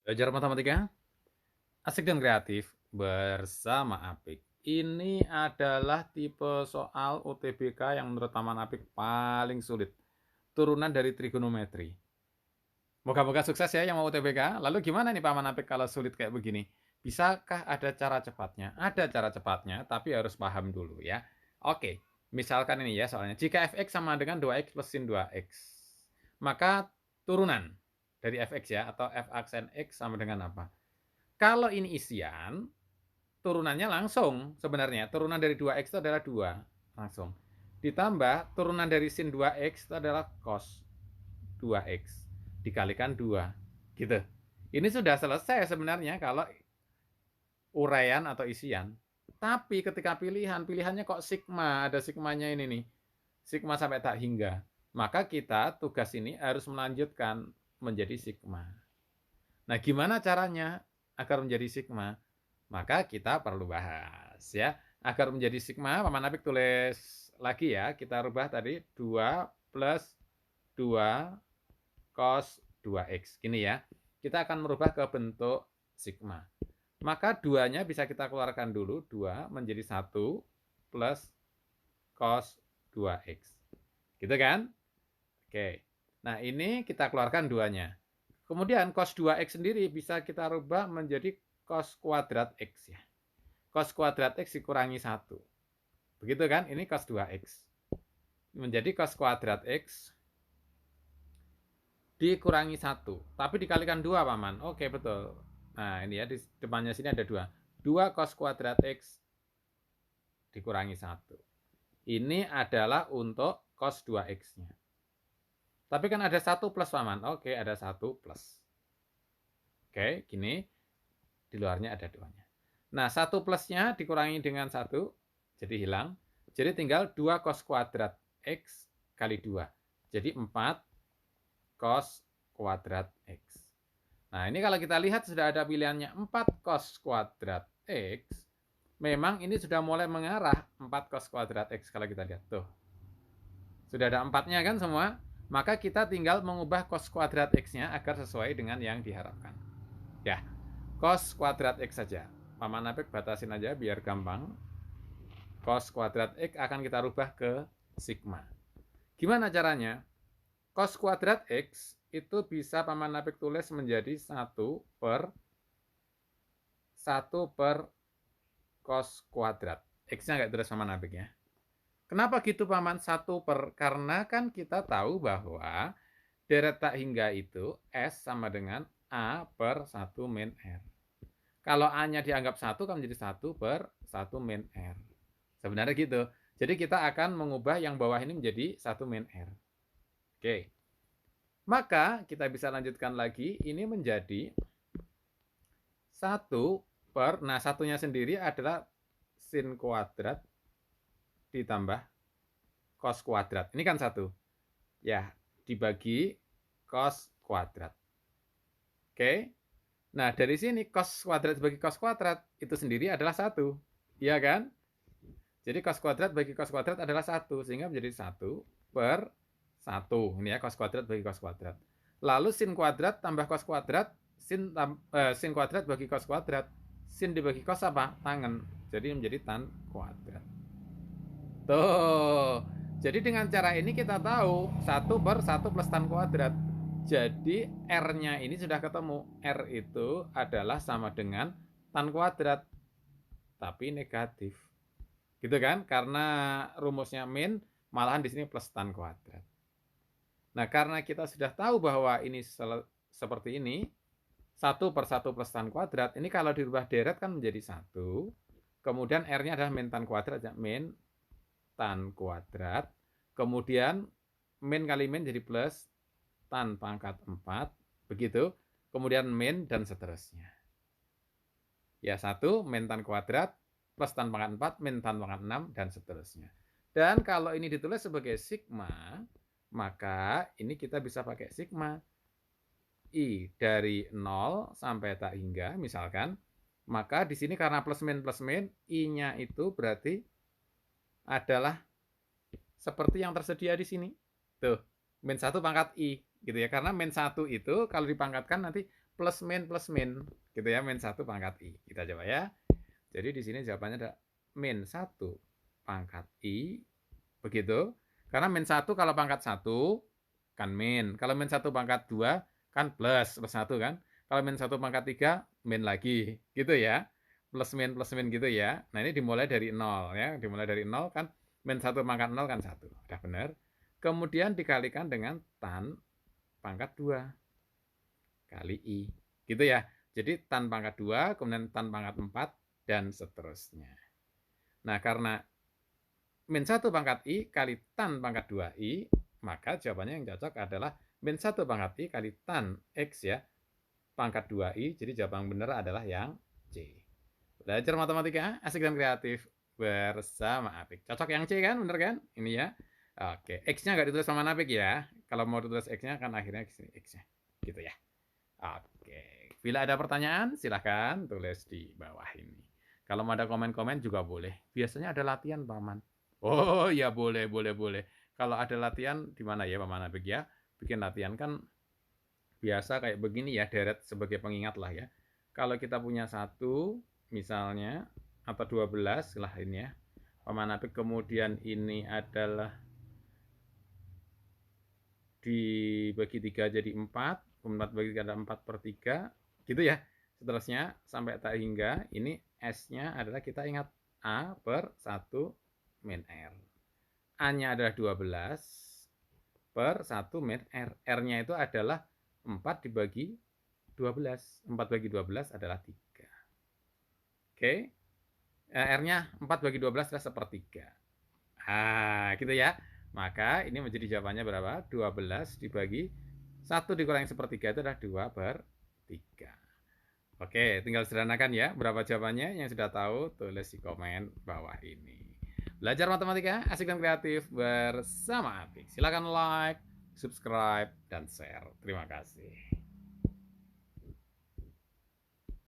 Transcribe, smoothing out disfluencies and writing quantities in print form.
Belajar matematika asik dan kreatif bersama Apik. Ini adalah tipe soal UTBK yang menurut Paman Apik paling sulit. Turunan dari trigonometri. Moga-moga sukses ya yang mau UTBK. Lalu gimana nih Paman Apik kalau sulit kayak begini? Bisakah ada cara cepatnya? Ada cara cepatnya, tapi harus paham dulu ya. Oke, misalkan ini ya soalnya. Jika fx sama dengan 2x plus sin 2x, maka turunan dari fx ya, atau f aksen x sama dengan apa? Kalau ini isian, turunannya langsung sebenarnya. Turunan dari 2x itu adalah 2. Langsung. Ditambah turunan dari sin 2x itu adalah cos 2x. Dikalikan 2. Gitu. Ini sudah selesai sebenarnya kalau uraian atau isian. Tapi ketika pilihannya kok sigma, ada sigmanya ini nih. Sigma sampai tak hingga. Maka kita tugas ini harus melanjutkan menjadi sigma. Nah, gimana caranya agar menjadi sigma? Maka kita perlu bahas ya. Agar menjadi sigma, Paman Apik tulis lagi ya. Kita rubah tadi 2 plus 2 cos 2x. Gini ya. Kita akan merubah ke bentuk sigma. Maka 2-nya bisa kita keluarkan dulu. 2 menjadi 1 plus cos 2x. Gitu kan? Oke. Nah, ini kita keluarkan 2-nya. Kemudian cos 2x sendiri bisa kita rubah menjadi cos kuadrat x ya. Cos kuadrat x dikurangi 1. Begitu kan? Ini cos 2x. Menjadi cos kuadrat x dikurangi 1. Tapi dikalikan 2, Paman. Oke, betul. Nah, ini ya, di depannya sini ada 2. 2 cos kuadrat x dikurangi 1. Ini adalah untuk cos 2x-nya. Tapi kan ada 1 plus, Paman. Oke, ada 1 plus. Oke, gini. Di luarnya ada 2-nya. Nah, 1 plusnya dikurangi dengan 1, jadi hilang. Jadi tinggal 2 cos kuadrat x kali 2. Jadi 4 cos kuadrat x. Nah, ini kalau kita lihat sudah ada pilihannya 4 cos kuadrat x. Memang ini sudah mulai mengarah 4 cos kuadrat x kalau kita lihat. Tuh. Sudah ada 4-nya kan semua? Maka kita tinggal mengubah cos kuadrat x-nya agar sesuai dengan yang diharapkan. Ya, cos kuadrat x saja. Paman Apik batasin aja biar gampang. Cos kuadrat x akan kita rubah ke sigma. Gimana caranya? Cos kuadrat x itu bisa Paman Apik tulis menjadi 1 per cos kuadrat. X-nya nggak tulis Paman Apik ya. Kenapa gitu Paman? 1 per, karena kan kita tahu bahwa deret tak hingga itu S sama dengan A per 1 min R. Kalau A-nya dianggap 1 kan menjadi 1 per 1 min R. Sebenarnya gitu. Jadi kita akan mengubah yang bawah ini menjadi 1 min R. Oke. Maka kita bisa lanjutkan lagi. Ini menjadi 1 per, nah satunya sendiri adalah sin kuadrat ditambah cos kuadrat. Ini kan 1. Ya, dibagi cos kuadrat. Oke. Nah, dari sini cos kuadrat bagi cos kuadrat itu sendiri adalah 1. Iya kan? Jadi cos kuadrat bagi cos kuadrat adalah 1. Sehingga menjadi 1 per 1. Ini ya, cos kuadrat bagi cos kuadrat. Lalu sin kuadrat tambah cos kuadrat. Sin kuadrat bagi cos kuadrat. Sin dibagi cos apa? Tangen. Jadi menjadi tan kuadrat. Tuh. Jadi dengan cara ini kita tahu 1 per 1 plus tan kuadrat. Jadi R-nya ini sudah ketemu. R itu adalah sama dengan tan kuadrat. Tapi negatif. Gitu kan? Karena rumusnya min, malahan di sini plus tan kuadrat. Nah, karena kita sudah tahu bahwa ini seperti ini, 1 per 1 plus tan kuadrat, ini kalau dirubah deret kan menjadi 1. Kemudian R-nya adalah min tan kuadrat, min tan kuadrat. Kemudian min kali min jadi plus tan pangkat 4, begitu. Kemudian min dan seterusnya. Ya, 1 min tan kuadrat plus tan pangkat 4 min tan pangkat 6 dan seterusnya. Dan kalau ini ditulis sebagai sigma, maka ini kita bisa pakai sigma I dari 0 sampai tak hingga misalkan. Maka di sini karena plus min I-nya itu berarti adalah seperti yang tersedia di sini. Tuh, min 1 pangkat I gitu ya. Karena min 1 itu kalau dipangkatkan nanti plus min, gitu ya, min 1 pangkat I. Kita coba ya. Jadi di sini jawabannya ada min 1 pangkat I, begitu. Karena min 1 kalau pangkat 1 kan min. Kalau min 1 pangkat 2 kan plus 1 kan. Kalau min 1 pangkat 3 min lagi, gitu ya. Plus min gitu ya. Nah, ini dimulai dari 0 ya. Dimulai dari 0 kan min 1 pangkat 0 kan 1. Udah benar. Kemudian dikalikan dengan tan pangkat 2 kali I. Gitu ya. Jadi tan pangkat 2, kemudian tan pangkat 4, dan seterusnya. Nah, karena min 1 pangkat I kali tan pangkat 2I, maka jawabannya yang cocok adalah min 1 pangkat I kali tan X ya, pangkat 2I. Jadi jawaban benar adalah yang C. Belajar matematika asik dan kreatif bersama Apik. Cocok yang C kan, bener kan? Ini ya. Oke, X-nya nggak ditulis sama Apik ya. Kalau mau ditulis X-nya kan akhirnya X-nya. Gitu ya. Oke, bila ada pertanyaan silahkan tulis di bawah ini. Kalau mau ada komen-komen juga boleh. Biasanya ada latihan, Paman. Oh ya, boleh. Kalau ada latihan di mana ya, Paman Apik ya? Bikin latihan kan biasa kayak begini ya, deret sebagai pengingat lah ya. Kalau kita punya 1 misalnya atau 12 lah ini ya, Paman Apik, kemudian ini adalah dibagi 3 jadi 4, 4 bagi 3 ada 4/3, gitu ya. Seterusnya sampai tak hingga ini S-nya adalah kita ingat A per 1 min R. A-nya adalah 12 per 1 min R. R-nya itu adalah 4 dibagi 12. 4 bagi 12 adalah 3. Oke. R-nya 4 bagi 12 adalah sepertiga. Gitu ya. Maka ini menjadi jawabannya berapa? 12 dibagi 1 dikurangi sepertiga itu adalah 2/3. Oke, tinggal sederhanakan ya. Berapa jawabannya? Yang sudah tahu tulis di komen bawah ini. Belajar matematika asik dan kreatif bersama Apik. Silakan like, subscribe, dan share. Terima kasih.